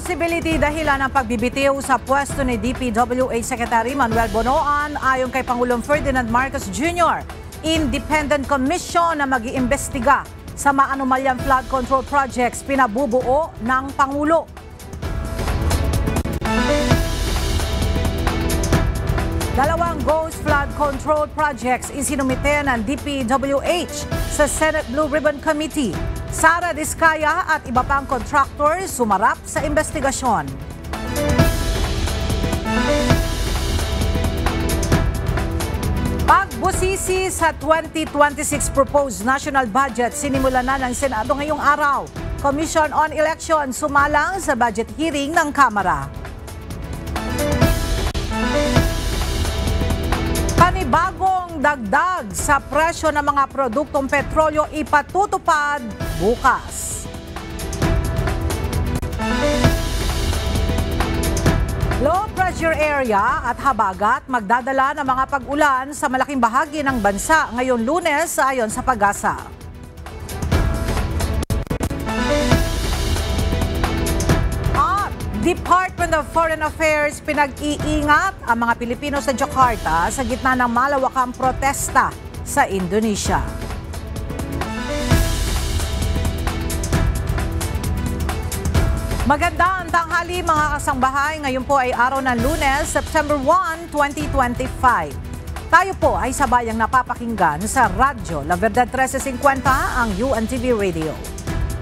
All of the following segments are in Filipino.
Responsibility dahilan ng pagbibitiw sa pwesto ni DPWH Secretary Manuel Bonoan ayon kay Pangulong Ferdinand Marcos Jr. Independent Commission na mag-iimbestiga sa maanomalyang flood control projects pinabubuo ng Pangulo. Dalawang ghost flood control projects isinumite ng DPWH sa Senate Blue Ribbon Committee. Sara Diskaya at iba pang contractors sumarap sa investigasyon. Pagbusisi sa 2026 proposed national budget, sinimulan na ng Senado ngayong araw. Commission on Election sumalang sa budget hearing ng Kamara. Panibagong dagdag sa presyo ng mga produktong petrolyo ipatutupad bukas. Low pressure area at habagat magdadala ng mga pag-ulan sa malaking bahagi ng bansa ngayong Lunes ayon sa Pag-asa. Department of Foreign Affairs pinag-iingat ang mga Pilipino sa Jakarta sa gitna ng malawakang protesta sa Indonesia. Magandang tanghali mga kasangbahay. Ngayon po ay araw ng Lunes, September 1, 2025. Tayo po ay sabayang napapakinggan sa Radyo La Verdad 1350, ang UNTV Radio.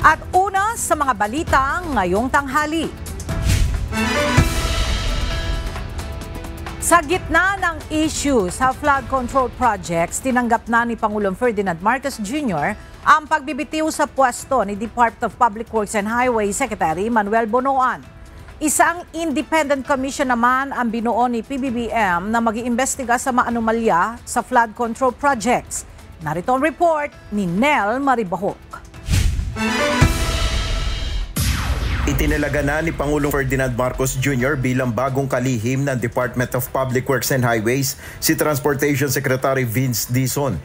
At una sa mga balita ngayong tanghali. Sa gitna ng issue sa flood control projects, tinanggap na ni Pangulong Ferdinand Marcos Jr. ang pagbibitiw sa pwesto ni Department of Public Works and Highways Secretary Manuel Bonoan. Isang independent commission naman ang binuo ni PBBM na mag-iimbestiga sa maanomalya sa flood control projects. Narito ang report ni Nel Maribahok. Itinalaga na ni Pangulong Ferdinand Marcos Jr. bilang bagong kalihim ng Department of Public Works and Highways si Transportation Secretary Vince Dizon.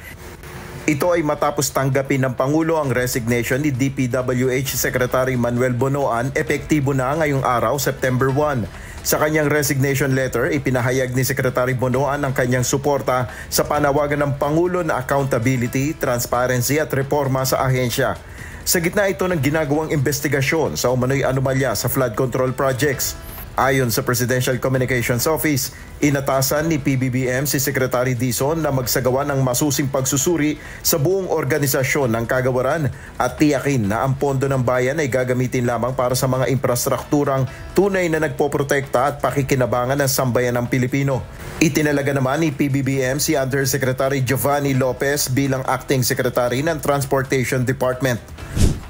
Ito ay matapos tanggapin ng Pangulo ang resignation ni DPWH Secretary Manuel Bonoan epektibo na ngayong araw, September 1. Sa kanyang resignation letter, ipinahayag ni Secretary Bonoan ang kanyang suporta sa panawagan ng Pangulo na accountability, transparency at reforma sa ahensya. Sa gitna ito ng ginagawang investigasyon sa umano'y anomalya sa flood control projects. Ayon sa Presidential Communications Office, inatasan ni PBBM si Secretary Dizon na magsagawa ng masusing pagsusuri sa buong organisasyon ng kagawaran at tiyakin na ang pondo ng bayan ay gagamitin lamang para sa mga infrastrukturang tunay na nagpoprotekta at pakikinabangan ng sambayan ng Pilipino. Itinalaga naman ni PBBM si Undersecretary Giovanni Lopez bilang Acting Secretary ng Transportation Department.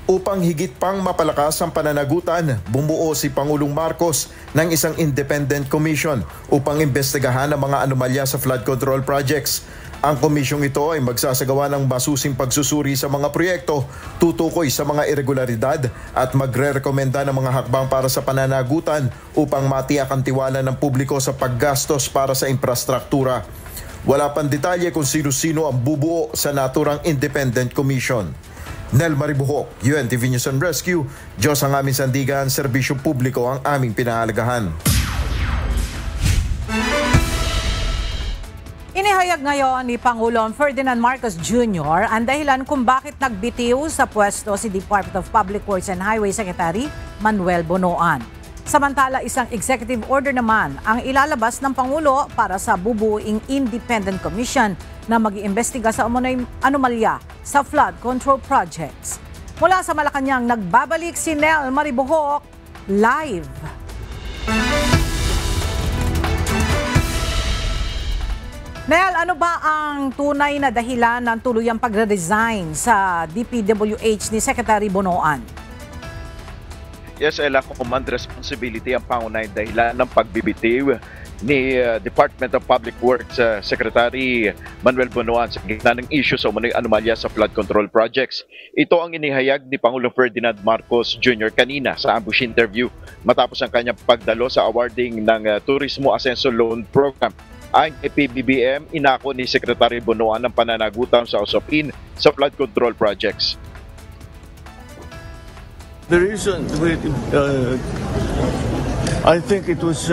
Upang higit pang mapalakas ang pananagutan, bumuo si Pangulong Marcos ng isang independent commission upang imbestigahan ang mga anomalya sa flood control projects. Ang komisyong ito ay magsasagawa ng masusing pagsusuri sa mga proyekto, tutukoy sa mga irregularidad at magre-rekomenda ng mga hakbang para sa pananagutan upang matiyak ang tiwala ng publiko sa paggastos para sa infrastruktura. Wala pang detalye kung sino-sino ang bubuo sa naturang independent commission. Nel Maribuhok, UNTV News and Rescue. Diyos ang aming sandigan, serbisyo publiko ang aming pinahalagahan. Inihayag ngayon ni Pangulong Ferdinand Marcos Jr. ang dahilan kung bakit nagbitiw sa pwesto si Department of Public Works and Highways Secretary Manuel Bonoan. Samantala, isang executive order naman ang ilalabas ng Pangulo para sa bubuing independent commission na mag-iimbestiga sa anomalya sa flood control projects. Mula sa Malacanang, nagbabalik si Nel Maribuhok live. Nel, ano ba ang tunay na dahilan ng tuluyang pagre-resign sa DPWH ni Secretary Bonoan? Yes, Ella, command responsibility ang pangunahing dahilan ng pagbibitiw ni Department of Public Works Secretary Manuel Bonoan sa gitna ng issue sa umano'y anomalya sa flood control projects. Ito ang inihayag ni Pangulong Ferdinand Marcos Jr. kanina sa ambush interview matapos ang kanyang pagdalo sa awarding ng Turismo Asenso Loan Program. Ayon kay PBBM, inako ni Secretary Bonoan ang pananagutan sa usapin sa flood control projects. The reason, I think it was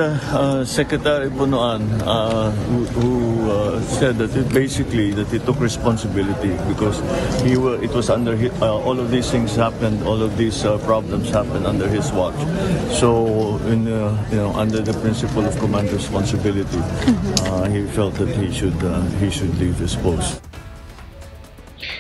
Secretary Bonoan who said that he took responsibility because it was under all of these things happened, all of these problems happened under his watch. So, under the principle of command responsibility, he felt that he should leave his post.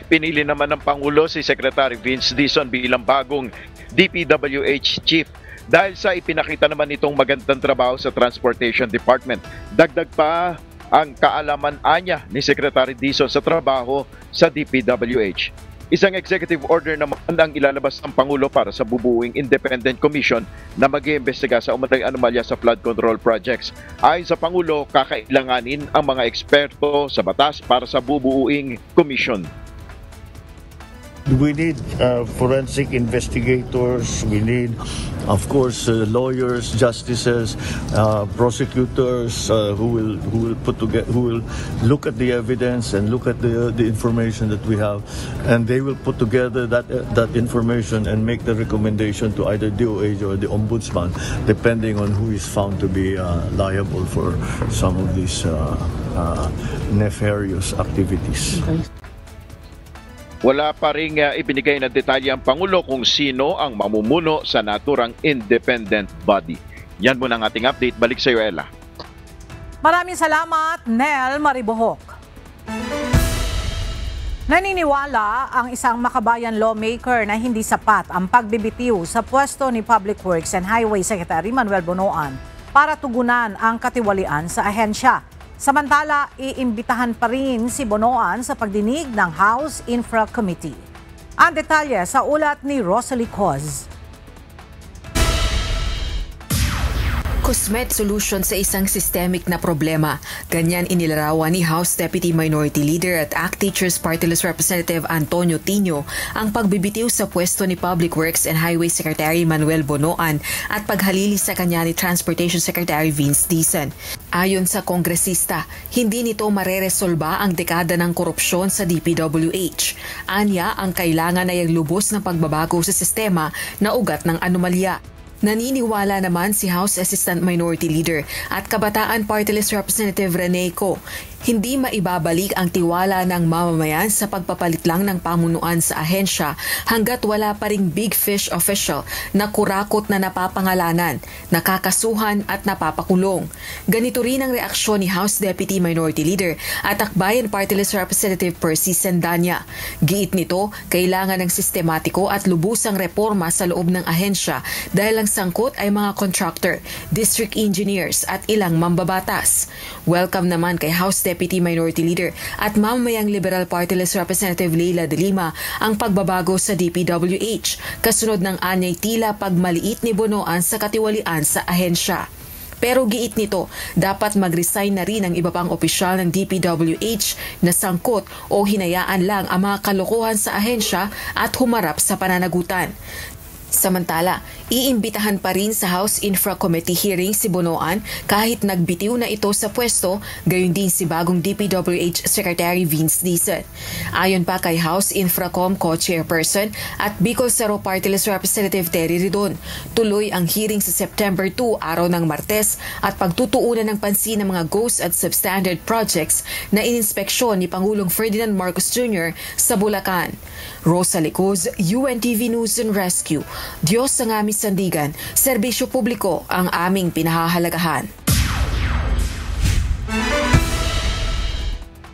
Pinili naman ng Pangulo si Secretary Vince Dizon bilang bagong DPWH Chief dahil sa ipinakita naman itong magandang trabaho sa Transportation Department. Dagdag pa ang kaalaman anya ni Secretary Dizon sa trabaho sa DPWH. Isang executive order naman ang ilalabas ng Pangulo para sa bubuing independent commission na mag-iimbestiga sa umatay anomalya sa flood control projects. Ayon sa Pangulo, kakailanganin ang mga eksperto sa batas para sa bubuing commission. We need forensic investigators. We need, of course, lawyers, justices, prosecutors who will look at the evidence and look at the information that we have, and they will put together that information and make the recommendation to either DOH or the Ombudsman, depending on who is found to be liable for some of these nefarious activities. Wala pa ring ibinigay na detalye ang Pangulo kung sino ang mamumuno sa naturang independent body. Yan muna ang ating update. Balik sa iyo, Ella. Maraming salamat, Nel Maribohok. Naniniwala ang isang makabayan lawmaker na hindi sapat ang pagbibitiw sa pwesto ni Public Works and Highway Secretary Manuel Bonoan para tugunan ang katiwalian sa ahensya. Samantala, iimbitahan pa rin si Bonoan sa pagdinig ng House Infra Committee. Ang detalye sa ulat ni Rosalie Coz. Cosmet solution sa isang systemic na problema. Ganyan inilarawan ni House Deputy Minority Leader at ACT Teachers Party List Representative Antonio Tino ang pagbibitiw sa pwesto ni Public Works and Highway Secretary Manuel Bonoan at paghalili sa kanya ni Transportation Secretary Vince Dizon. Ayon sa kongresista, hindi nito mareresolba ang dekada ng korupsyon sa DPWH. Anya, ang kailangan ay ang lubos na pagbabago sa sistema na ugat ng anomalya. Naniniwala naman si House Assistant Minority Leader at Kabataan Party List Representative Rene Co. Hindi maibabalik ang tiwala ng mamamayan sa pagpapalit lang ng pamunuan sa ahensya hanggat wala pa ring big fish official na kurakot na napapangalanan, nakakasuhan at napapakulong. Ganito rin ang reaksyon ni House Deputy Minority Leader at Akbayan Party List Representative Percy Sendanya. Giit nito, kailangan ng sistematiko at lubusang reforma sa loob ng ahensya dahil ang sangkot ay mga contractor, district engineers at ilang mambabatas. Welcome naman kay House Deputy Minority Leader at mamamayang Liberal Party List Representative Leila De Lima ang pagbabago sa DPWH, kasunod ng anyay tila pagmaliit ni Bonoan sa katiwalian sa ahensya. Pero giit nito, dapat mag-resign na rin ang iba pang opisyal ng DPWH na sangkot o hinayaan lang ang mga kalokohan sa ahensya at humarap sa pananagutan. Samantala, iimbitahan pa rin sa House Infra Committee hearing si Bonoan kahit nagbitiw na ito sa pwesto, gayon din si bagong DPWH Secretary Vince Dizon. Ayon pa kay House Infracom Co-Chairperson at Bicol Saro Party List Representative Terry Ridon, tuloy ang hearing sa September 2, araw ng Martes, at pagtutuunan ng pansin ng mga ghost at substandard projects na ininspeksyon ni Pangulong Ferdinand Marcos Jr. sa Bulacan. Rosalie Coz, UNTV News and Rescue. Diyos ang aming sandigan, serbisyo publiko ang aming pinahahalagahan.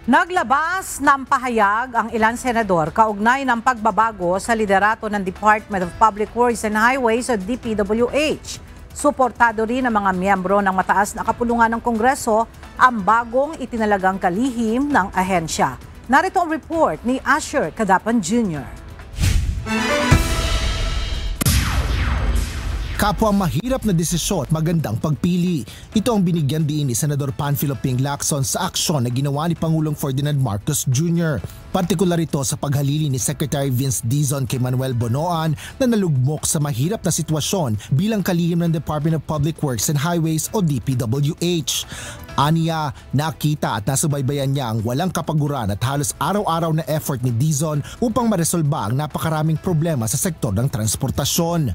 Naglabas ng pahayag ang ilang senador kaugnay ng pagbabago sa liderato ng Department of Public Works and Highways o DPWH. Suportado rin ng mga miyembro ng mataas na kapulungan ng Kongreso ang bagong itinalagang kalihim ng ahensya. Narito ang report ni Asher Cadapan Jr. Kapwa mahirap na desisyon at magandang pagpili. Ito ang binigyan diin ni Senador Panfilo Ping Lacson sa aksyon na ginawa ni Pangulong Ferdinand Marcos Jr. Partikular ito sa paghalili ni Secretary Vince Dizon kay Manuel Bonoan na nalugmok sa mahirap na sitwasyon bilang kalihim ng Department of Public Works and Highways o DPWH. Aniya, nakita at nasubaybayan niya ang walang kapaguran at halos araw-araw na effort ni Dizon upang maresolba ang napakaraming problema sa sektor ng transportasyon.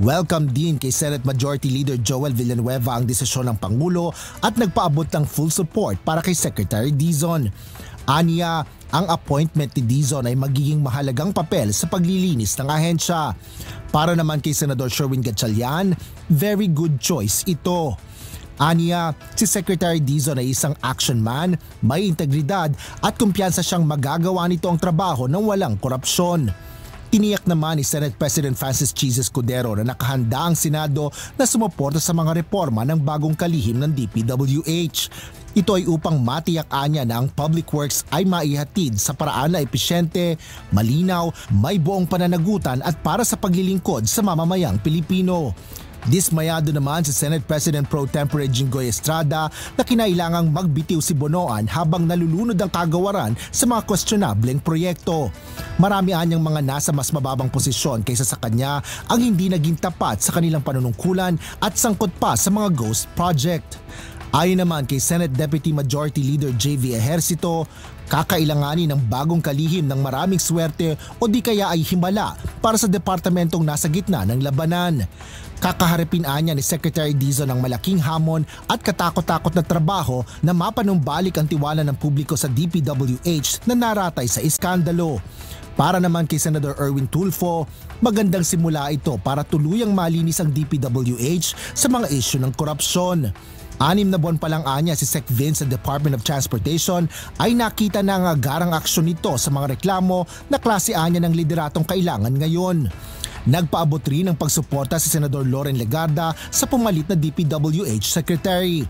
Welcome din kay Senate Majority Leader Joel Villanueva ang desisyon ng Pangulo at nagpaabot ng full support para kay Secretary Dizon. Aniya, ang appointment ni Dizon ay magiging mahalagang papel sa paglilinis ng ahensya. Para naman kay Senador Sherwin Gatchalian, very good choice ito. Aniya, si Secretary Dizon ay isang action man, may integridad at kumpiyansa siyang magagawa nito ang trabaho ng walang korupsyon. Tiniyak naman ni Senate President Francis Chis Escudero na nakahanda ang Senado na sumuporta sa mga reforma ng bagong kalihim ng DPWH. Ito ay upang matiyak anya na ang public works ay maihatid sa paraan na epesyente, malinaw, may buong pananagutan at para sa paglilingkod sa mamamayang Pilipino. Dismayado naman si Senate President Pro Tempore Jinggoy Estrada na kinailangang magbitiw si Bonoan habang nalulunod ang kagawaran sa mga questionableng proyekto. Marami anyang mga nasa mas mababang posisyon kaysa sa kanya ang hindi naging tapat sa kanilang panunungkulan at sangkot pa sa mga ghost project. Ayon naman kay Senate Deputy Majority Leader J.V. Ejercito, kakailanganin ng bagong kalihim ng maraming swerte o di kaya ay himala para sa departamentong nasa gitna ng labanan. Kakaharapin anya ni Secretary Dizon ang malaking hamon at katakot-takot na trabaho na mapanumbalik ang tiwala ng publiko sa DPWH na naratay sa iskandalo. Para naman kay Senator Erwin Tulfo, magandang simula ito para tuluyang malinis ang DPWH sa mga isyu ng korupsyon. 6 na buwan pa lang anya si Sec Vince sa Department of Transportation ay nakita na ang agarang aksyon nito sa mga reklamo na klase anya ng lideratong kailangan ngayon. Nagpaabot rin ng pagsuporta si Senador Loren Legarda sa pumalit na DPWH Secretary.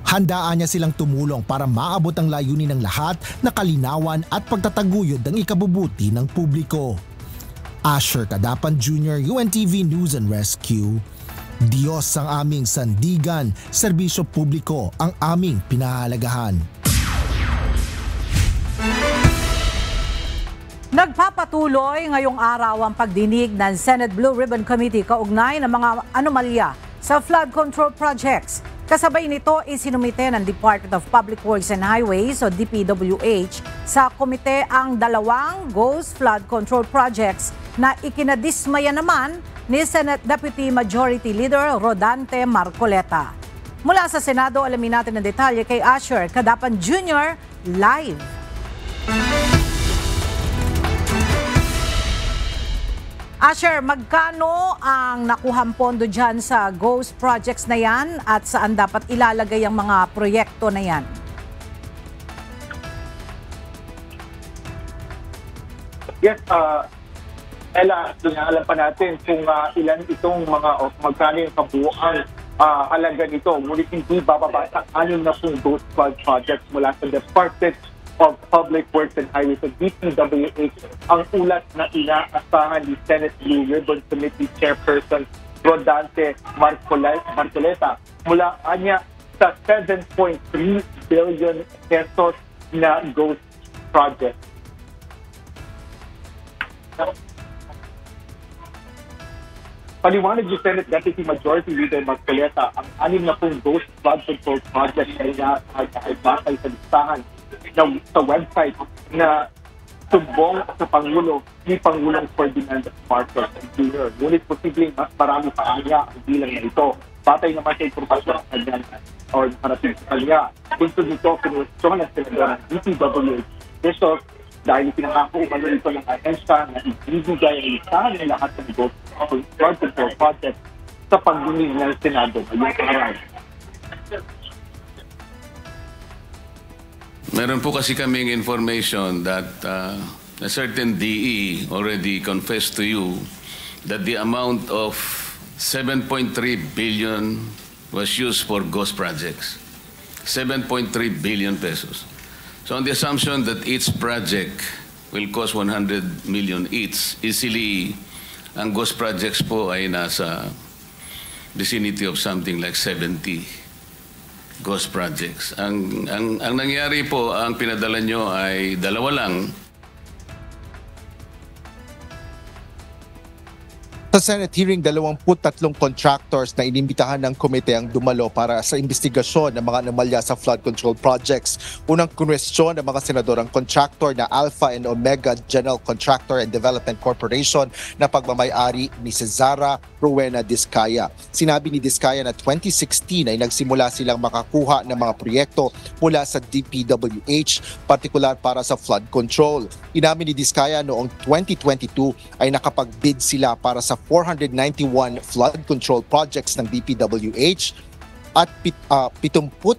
Handaan niya silang tumulong para maabot ang layunin ng lahat na kalinawan at pagtataguyod ng ikabubuti ng publiko. Asher Cadapan Jr., UNTV News and Rescue. Diyos ang aming sandigan, serbisyo publiko ang aming pinahalagahan. Nagpapatuloy ngayong araw ang pagdinig ng Senate Blue Ribbon Committee kaugnay ng mga anomalya sa flood control projects. Kasabay nito isinumite ng Department of Public Works and Highways o DPWH sa komite ang 2 ghost flood control projects na ikinadismaya naman ni Senate Deputy Majority Leader Rodante Marcoleta. Mula sa Senado, alamin natin ang detalye kay Asher Cadapan Jr. live. Asher, magkano ang nakuhang pondo dyan sa ghost projects na yan at saan dapat ilalagay ang mga proyekto na yan? Yes, Ella, alam pa natin kung ilan itong mga magkano yung kabuuan halaga nito. Ngunit hindi bababa sa 6 na ghost flood projects mula sa Department of Public Works and Highways o DPWH ang ulat na inaasahan ni Senate Blue Ribbon Committee Chairperson Rodante Marcoleta mula anya sa 7.3 billion pesos na ghost project. Paliwanag ni Senate Deputy Majority Leader Marcoleta ang 6 na ghost flood control project na ay batay sa listahan sa website na sumbong sa Pangulo ni Pangulong Ferdinand Marcos Jr. Ngunit posibleng mas marami pa anya ang bilang na ito. Batay naman sa impormasyon ng kanya o nakarating sa kanya. Gusto nito pinuwestiyon ng Senador ng DPWH. Result dahil pinangako umano ito ng ahensya na ibibigay ang listahan ng lahat ng ghost flood control project sa pagdinig ng Senado ngayong araw. Meron po kasi kaming information that a certain DE already confessed to you that the amount of 7.3 billion was used for ghost projects. 7.3 billion pesos. So on the assumption that each project will cost 100 million each, easily ang ghost projects po ay nasa vicinity of something like 70 ghost projects. Ang nangyari po, ang pinadala nyo ay 2 lang. Sa Sa Senate hearing, 23 contractors na inimbitahan ng komite ang dumalo para sa investigasyon ng mga anomalya sa flood control projects. Unang kunwestiyon ng mga senador ang contractor na Alpha and Omega General Contractor and Development Corporation na pagmamay-ari ni Cesara Rowena Discaya. Sinabi ni Discaya na 2016 ay nagsimula silang makakuha ng mga proyekto mula sa DPWH, partikular para sa flood control. Inamin ni Discaya noong 2022 ay nakapag-bid sila para sa 491 flood control projects ng DPWH at 71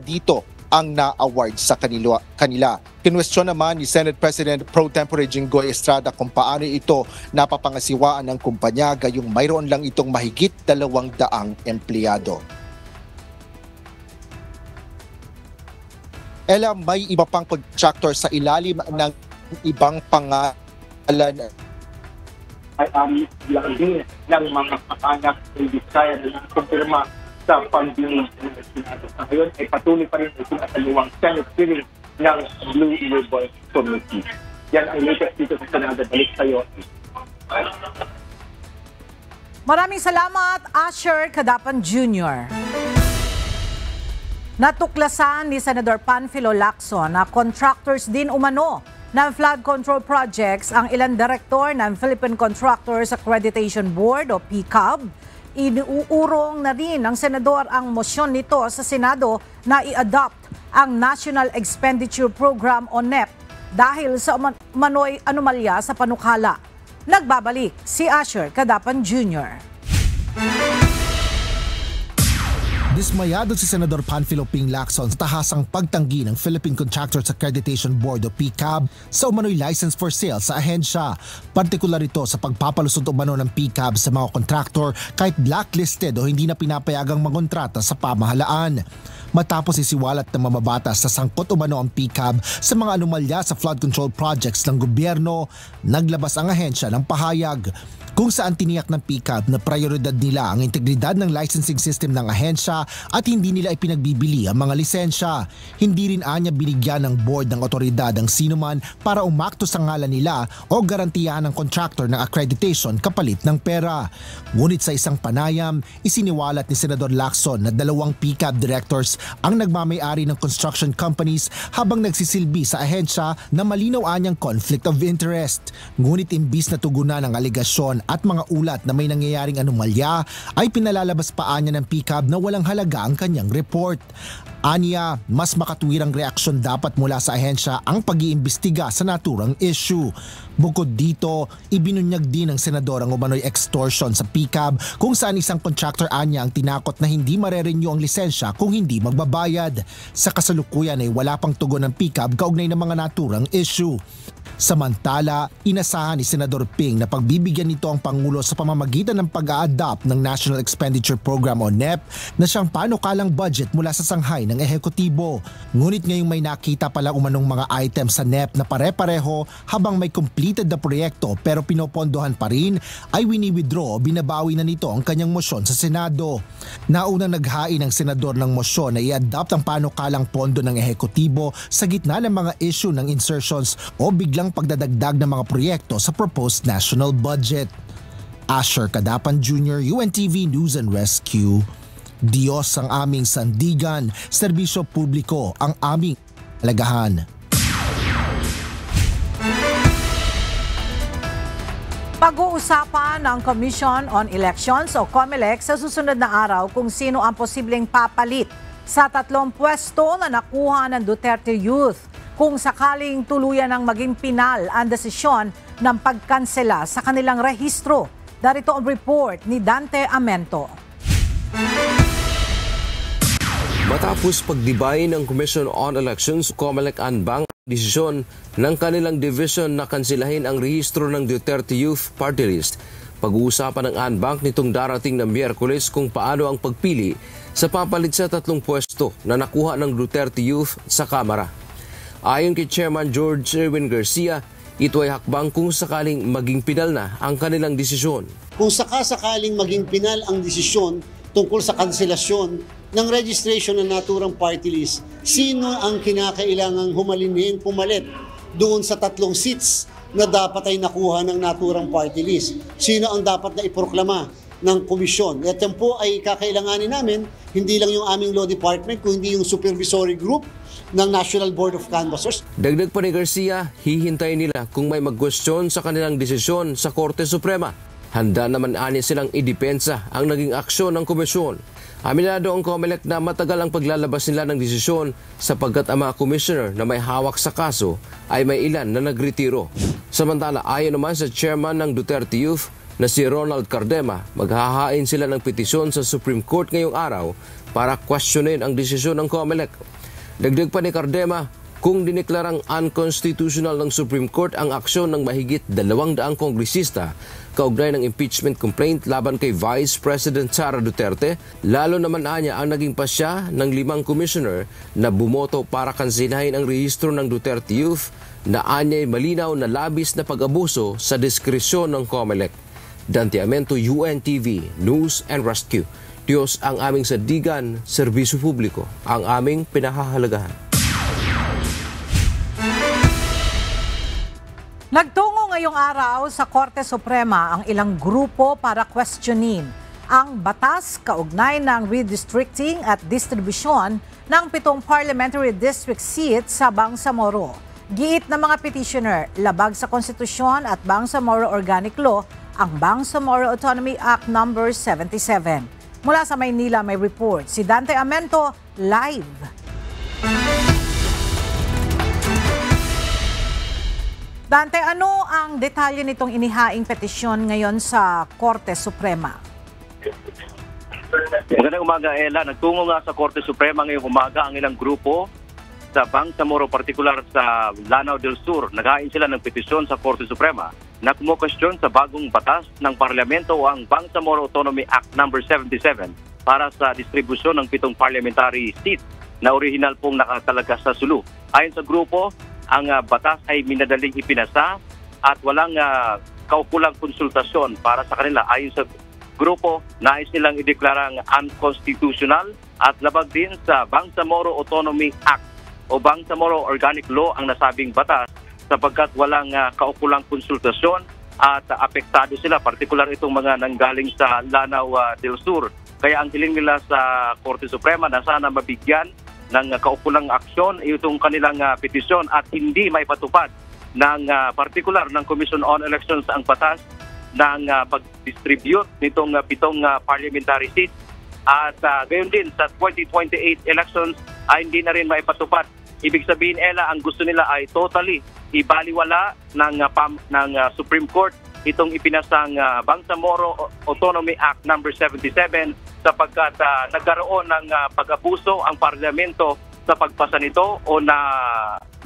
dito ang na-award sa kanila. Kinwestiyon naman ni Senate President Pro Tempore Jinggoy Estrada kung paano ito napapangasiwaan ng kumpanya gayong mayroon lang itong mahigit 200 empleyado. Ella, may iba pang contractor sa ilalim ng ibang pangalan ay lang din ng mga kaanak ng Discaya na kumpirma sa pagdinig ng Senado. Sa ngayon ay patuloy pa rin ang sinasaluwang Senate hearing ng Blue Ribbon Committee. Yan ang latest dito sa Senado. Balik tayo. Maraming salamat, Asher Cadapan Jr. Natuklasan ni Senador Panfilo Lacson na contractors din umano ng flood control projects ang ilang direktor ng Philippine Contractors Accreditation Board o PCAB. Inuurong na rin ng senador ang mosyon nito sa Senado na i-adopt ang National Expenditure Program o NEP dahil sa manoy anomalya sa panukala. Nagbabalik si Asher Cadapan Jr. Dismayado si Senador Panfilo Ping Lacson sa tahasang pagtanggi ng Philippine Contractors Accreditation Board o PCAB sa umano'y license for sale sa ahensya. Partikular ito sa pagpapalusot umano ng PCAB sa mga kontraktor kahit blacklisted o hindi na pinapayagang mangontrata sa pamahalaan. Matapos isiwalat ng mamabatas sa sangkot umano ang PCAB sa mga anomalya sa flood control projects ng gobyerno, naglabas ang ahensya ng pahayag kung saan tiniyak ng PCAB na prioridad nila ang integridad ng licensing system ng ahensya at hindi nila ipinagbibili ang mga lisensya. Hindi rin anya binigyan ng board ng otoridad ang sinuman para umakto sa ngalan nila o garantiyahan ng contractor ng accreditation kapalit ng pera. Ngunit sa isang panayam, isiniwalat ni Senador Lacson na 2 PCAB directors ang nagmamay-ari ng construction companies habang nagsisilbi sa ahensya na malinaw anyang conflict of interest. Ngunit imbis na tugunan ang aligasyon at mga ulat na may nangyayaring anomalya ay pinalalabas pa anya ng PCAB na walang halaga ang kanyang report. Anya, mas makatuwirang reaksyon dapat mula sa ahensya ang pag-iimbestiga sa naturang issue. Bukod dito, ibinunyag din ng senador ang umano'y extortion sa PCAB kung saan isang contractor anya ang tinakot na hindi marerenew ang lisensya kung hindi magbabayad. Sa kasalukuyan ay wala pang tugon ng PCAB kaugnay ng mga naturang issue. Samantala, inasahan ni Senador Ping na pagbibigyan nito ang Pangulo sa pamamagitan ng pag-a-adopt ng National Expenditure Program o NEP na siyang panukalang budget mula sa sanghay ng ehekutibo. Ngunit ngayong may nakita pala umanong mga items sa NEP na pare-pareho habang may completed na proyekto pero pinopondohan pa rin, ay wini-withdraw o binabawi na nito ang kanyang mosyon sa Senado. Naunang naghain ng senador ng mosyon na i-adopt ang panukalang pondo ng ehekutibo sa gitna ng mga issue ng insertions o biglang pagdadagdag ng mga proyekto sa proposed national budget. Asher Cadapan Jr., UNTV News and Rescue. Diyos ang aming sandigan, serbisyo publiko ang aming alagahan. Pag-uusapan ng Commission on Elections o COMELEC sa susunod na araw kung sino ang posibleng papalit sa 3 pwesto na nakuha ng Duterte Youth kung sakaling tuluyan ng maging pinal ang desisyon ng pagkansela sa kanilang rehistro. Darito ang report ni Dante Amento. Matapos pagdibay ng Commission on Elections, COMELEC anbang desisyon ng kanilang division na kansilahin ang rehistro ng Duterte Youth Party List. Pag-uusapan ng anbank nitong darating na Miyerkules kung paano ang pagpili sa papalit sa 3 pwesto na nakuha ng Duterte Youth sa Kamara. Ayon kay Chairman George Erwin Garcia, ito ay hakbang kung sakaling maging pinal na ang kanilang desisyon. Kung sakaling maging pinal ang desisyon tungkol sa kanselasyon ng registration ng naturang party list, sino ang kinakailangang humalinhin pumalit doon sa 3 seats na dapat ay nakuha ng naturang party list. Sino ang dapat na iproklama ng komisyon? At yan po ay kakailanganin namin, hindi lang yung aming law department, kundi yung supervisory group ng National Board of Canvassers. Dagdag pa ni Garcia, hihintay nila kung may mag-question sa kanilang desisyon sa Korte Suprema. Handa naman ani silang idepensa ang naging aksyon ng komisyon. Aminado ang COMELEC na matagal ang paglalabas nila ng desisyon sapagkat ang mga commissioner na may hawak sa kaso ay may ilan na nagretiro. Samantala, ayon naman sa chairman ng Duterte Youth na si Ronald Cardema, maghahain sila ng petisyon sa Supreme Court ngayong araw para questionin ang desisyon ng COMELEC. Dagdag pa ni Cardema, kung dineklarang unconstitutional ng Supreme Court ang aksyon ng mahigit 200 kongresista kaugnay ng impeachment complaint laban kay Vice President Sara Duterte, lalo naman anya ang naging pasya ng 5 commissioner na bumoto para kansilahin ang rehistro ng Duterte Youth na anya'y malinaw na labis na pag-abuso sa diskresyon ng COMELEC. Dante Amento, UNTV, News and Rescue. Diyos ang aming sandigan, serbisyo publiko, ang aming pinahahalagahan. Nagtungo ngayong araw sa Korte Suprema ang ilang grupo para questionin ang batas kaugnay ng redistricting at distribusyon ng 7 parliamentary district seats sa Bangsamoro. Giit ng mga petitioner, labag sa konstitusyon at Bangsamoro Organic Law ang Bangsamoro Autonomy Act No. 77. Mula sa Maynila may report si Dante Amento live. Dante, ano ang detalye nitong inihaing petisyon ngayon sa Korte Suprema? Magandang umaga, Ella. Nagtungo nga sa Korte Suprema ngayong umaga ang ilang grupo sa Bangsamoro, partikular sa Lanao del Sur. Naghain sila ng petisyon sa Korte Suprema na kumukwestiyon sa bagong batas ng Parlamento o ang Bangsamoro Autonomy Act No. 77 para sa distribusyon ng 7 parliamentary seats na orihinal pong nakatalaga sa Sulu. Ayon sa grupo, ang batas ay minadaling ipinasa at walang kaukulang konsultasyon para sa kanila. Ayon sa grupo, nais nilang ideklarang unconstitutional at labag din sa Bangsamoro Autonomy Act o Bangsamoro Organic Law ang nasabing batas sapagkat walang kaukulang konsultasyon at apektado sila, partikular itong mga nanggaling sa Lanao del Sur. Kaya ang hiling nila sa Korte Suprema na sana mabigyan ng kaukulang aksyon itong kanilang petisyon at hindi may patupad ng partikular ng Commission on Elections ang batas ng pag-distribute nitong 7 parliamentary seats at gayon din sa 2028 elections ay hindi na rin may patupad. Ibig sabihin, Ella, ang gusto nila ay totally ibaliwala ng Supreme Court itong ipinasang Bangsamoro Autonomy Act No. 77 sapagkat nagkaroon ng pag-abuso ang parlamento sa pagpasa nito o na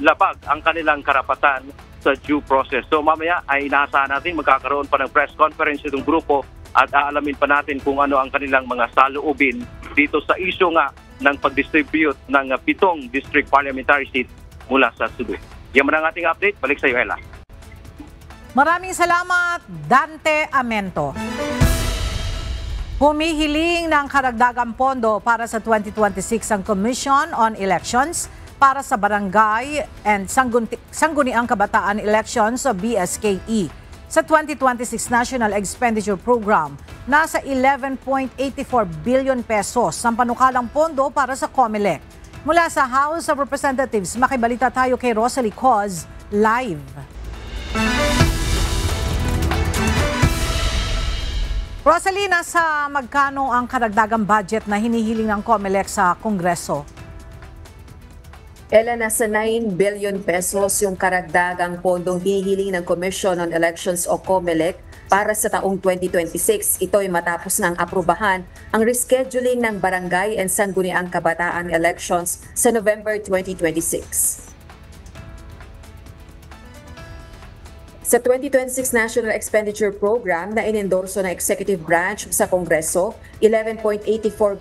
labag ang kanilang karapatan sa due process. So mamaya ay inaasahan natin magkakaroon pa ng press conference itong grupo at aalamin pa natin kung ano ang kanilang mga saloobin dito sa issue nga ng pag-distribute ng 7 district parliamentary seats mula sa Sulu. Yan man ang ating update. Balik sa iyo, Ella. Maraming salamat, Dante Amento. Humihiling ng karagdagang pondo para sa 2026 ang Commission on Elections para sa Barangay and Sangguniang Kabataan Elections o BSKE. Sa 2026 National Expenditure Program, nasa 11.84 billion pesos ang panukalang pondo para sa COMELEC. Mula sa House of Representatives, makibalita tayo kay Rosalie Coz live. Rosalie, nasa magkano ang karagdagang budget na hinihiling ng COMELEC sa Kongreso? Ella, nasa 9 billion pesos yung karagdagang pondong hinihiling ng Commission on Elections o COMELEC para sa taong 2026. Ito ay matapos ng aprubahan ang rescheduling ng Barangay and Sangguniang Kabataan Elections sa November 2026. Sa 2026 National Expenditure Program na inendorso ng Executive Branch sa Kongreso, 11.84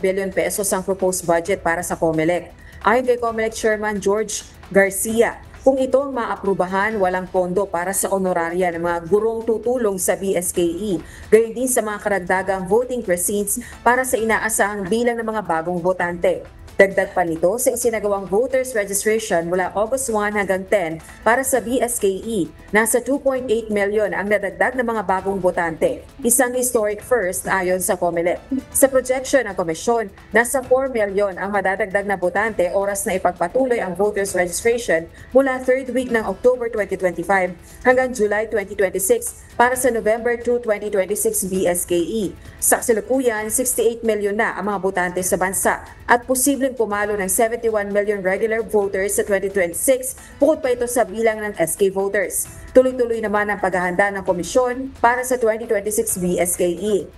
billion pesos ang proposed budget para sa COMELEC. Ayon kay COMELEC Chairman George Garcia, kung itong maaprubahan, walang pondo para sa honoraria ng mga gurong tutulong sa BSKE, gayon din sa mga karagdagang voting precincts para sa inaasahang bilang ng mga bagong botante. Dagdag pa nito sa isinagawang voters registration mula August 1 hanggang 10 para sa BSKE, nasa 2.8 million ang nadagdag na mga bagong botante, isang historic first ayon sa COMELEC. Sa projection ng komisyon, nasa 4 million ang madadagdag na botante oras na ipagpatuloy ang voters registration mula 3rd week ng October 2025 hanggang July 2026 para sa November 2, 2026 BSKE. Sa kasalukuyan, 68 million na ang mga botante sa bansa at posibleng pumalo ng 71 million regular voters sa 2026 bukod pa ito sa bilang ng SK voters. Tuloy-tuloy naman ang paghahanda ng komisyon para sa 2026 BSKE.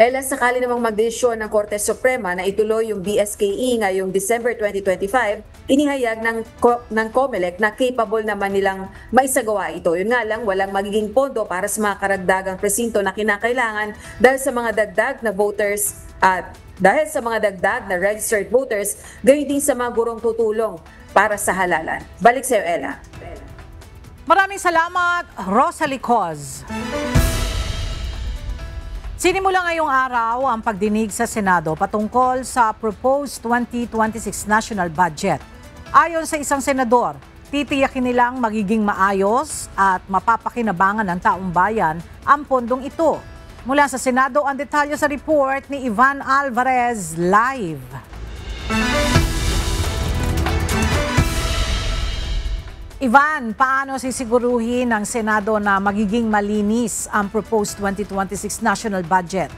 Sakali namang magdesisyon ng Korte Suprema na ituloy yung BSKE ngayong December 2025, inihayag ng COMELEC na capable naman nilang maisagawa ito. Yun nga lang, walang magiging pondo para sa mga karagdagang presinto na kinakailangan dahil sa mga dagdag na voters at dahil sa mga dagdag na registered voters, gayon din sa mga gurong tutulong para sa halalan. Balik sa iyo, Ella. Maraming salamat, Rosalie Coz. Sinimula ngayong araw ang pagdinig sa Senado patungkol sa proposed 2026 national budget. Ayon sa isang senador, titiyakin nilang magiging maayos at mapapakinabangan ng taong bayan ang pondong ito. Mula sa Senado, ang detalye sa report ni Ivan Alvarez live. Ivan, paano sisiguruhin ng Senado na magiging malinis ang proposed 2026 national budget?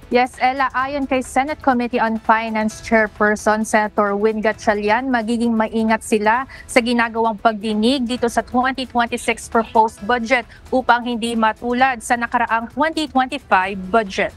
Yes, Ella, ayon kay Senate Committee on Finance Chairperson Senator Win Gatchalian, magiging maingat sila sa ginagawang pagdinig dito sa 2026 proposed budget upang hindi matulad sa nakaraang 2025 budget.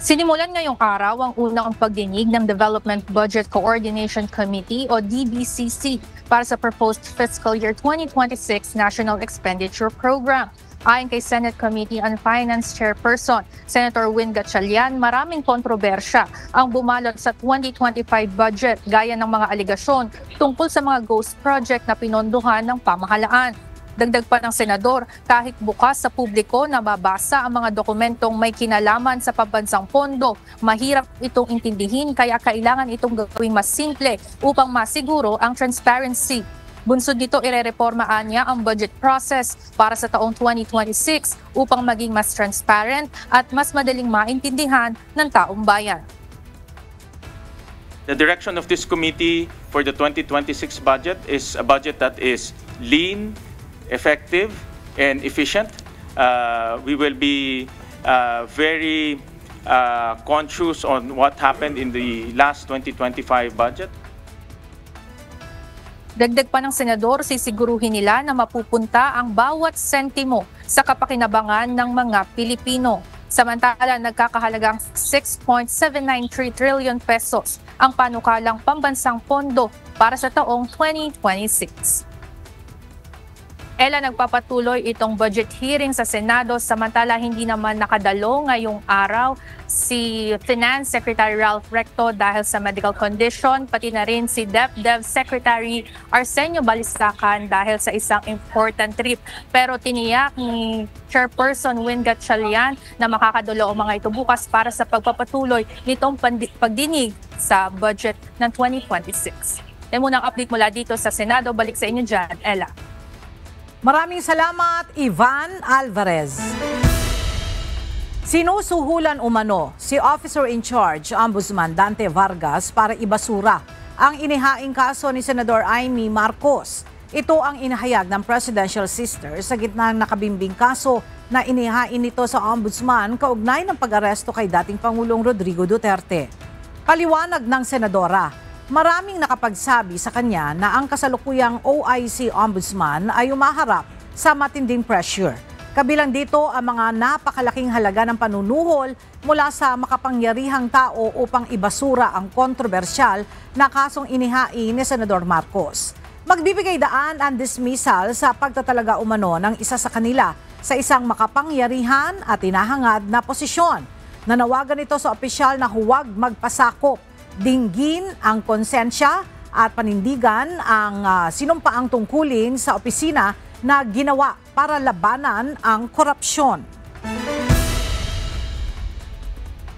Sinimulan ngayong araw ang unang pagdinig ng Development Budget Coordination Committee o DBCC para sa proposed fiscal year 2026 National Expenditure Program. Ayon kay Senate Committee on Finance Chairperson Senator Win Gatchalian, maraming kontrobersya ang bumalot sa 2025 budget gaya ng mga aligasyon tungkol sa mga ghost project na pinondohan ng pamahalaan. Dagdag pa ng senador, kahit bukas sa publiko na mabasa ang mga dokumentong may kinalaman sa pambansang pondo, mahirap itong intindihin kaya kailangan itong gawing mas simple upang masiguro ang transparency. Bunsod nito, irereformaan niya ang budget process para sa taong 2026 upang maging mas transparent at mas madaling maintindihan ng taong bayan. The direction of this committee for the 2026 budget is a budget that is lean, effective, and efficient. We will be very conscious on what happened in the last 2025 budget. Dagdag pa ng senador, sisiguruhin nila na mapupunta ang bawat sentimo sa kapakinabangan ng mga Pilipino. Samantala, nagkakahalagang 6.793 trillion pesos ang panukalang pambansang pondo para sa taong 2026. Ella, nagpapatuloy itong budget hearing sa Senado samantala hindi naman nakadalo ngayong araw si Finance Secretary Ralph Recto dahil sa medical condition, pati na rin si DepDev Secretary Arsenio Balistacan dahil sa isang important trip. Pero tiniyak ni Chairperson Win Gatchalian na makakadalo ang mga ito bukas para sa pagpapatuloy nitong pagdinig sa budget ng 2026. Yan muna ang update mula dito sa Senado. Balik sa inyo dyan, Ella. Maraming salamat, Ivan Alvarez. Sinusuhulan umano si Officer in Charge, Ombudsman Dante Vargas para ibasura ang inihaing kaso ni Senador Amy Marcos. Ito ang inahayag ng Presidential Sister sa gitna ng nakabimbing kaso na inihain nito sa Ombudsman kaugnay ng pag-aresto kay dating Pangulong Rodrigo Duterte. Paliwanag ng Senadora, maraming nakapagsabi sa kanya na ang kasalukuyang OIC Ombudsman ay umaharap sa matinding pressure. Kabilang dito ang mga napakalaking halaga ng panunuhol mula sa makapangyarihang tao upang ibasura ang kontrobersyal na kasong inihain ni Senador Marcos. Magbibigay daan ang dismissal sa pagtatalaga umano ng isa sa kanila sa isang makapangyarihan at hinahangad na posisyon. Nanawagan ito sa opisyal na huwag magpasakop, dinggin ang konsensya at panindigan ang sinumpaang tungkulin sa opisina na ginawa para labanan ang korupsyon.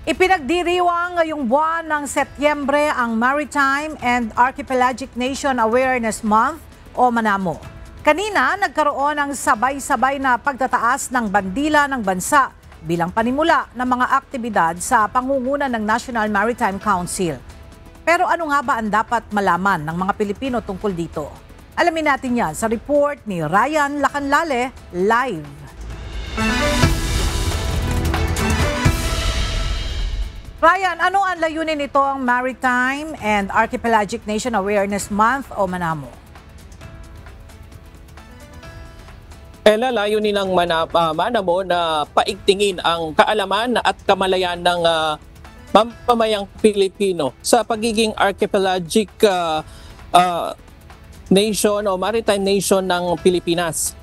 Ipinagdiriwang ngayong buwan ng Setyembre ang Maritime and Archipelagic Nation Awareness Month o MANAMO. Kanina, nagkaroon ng sabay-sabay na pagtataas ng bandila ng bansa bilang panimula ng mga aktibidad sa pangunguna ng National Maritime Council. Pero ano nga ba ang dapat malaman ng mga Pilipino tungkol dito? Alamin natin yan sa report ni Ryan Lacanlale live. Ryan, ano ang layunin nito ang Maritime and Archipelagic Nation Awareness Month o MANAMO? Layunin ng MANAMO na paigtingin ang kaalaman at kamalayan ng mamamayang Pilipino sa pagiging archipelagic nation o maritime nation ng Pilipinas.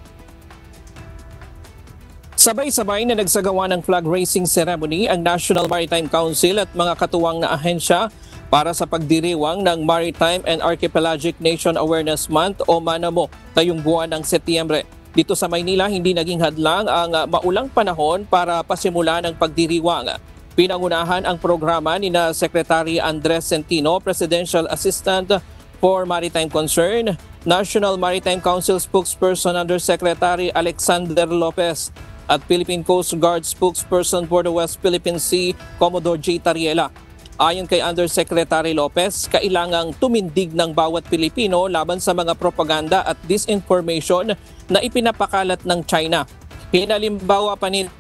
Sabay-sabay na nagsagawa ng flag raising ceremony ang National Maritime Council at mga katuwang na ahensya para sa pagdiriwang ng Maritime and Archipelagic Nation Awareness Month o MANAMO ngayong buwan ng Setyembre. Dito sa Maynila, hindi naging hadlang ang maulang panahon para pasimula ng pagdiriwang. Pinangunahan ang programa ni na Secretary Andres Centino, Presidential Assistant for Maritime Concern, National Maritime Council Spokesperson Undersecretary Alexander Lopez, at Philippine Coast Guard Spokesperson for the West Philippine Sea, Commodore J. Tariela. Ayon kay Undersecretary Lopez, kailangang tumindig ng bawat Pilipino laban sa mga propaganda at disinformation na ipinapakalat ng China. Hinalimbawa pa nito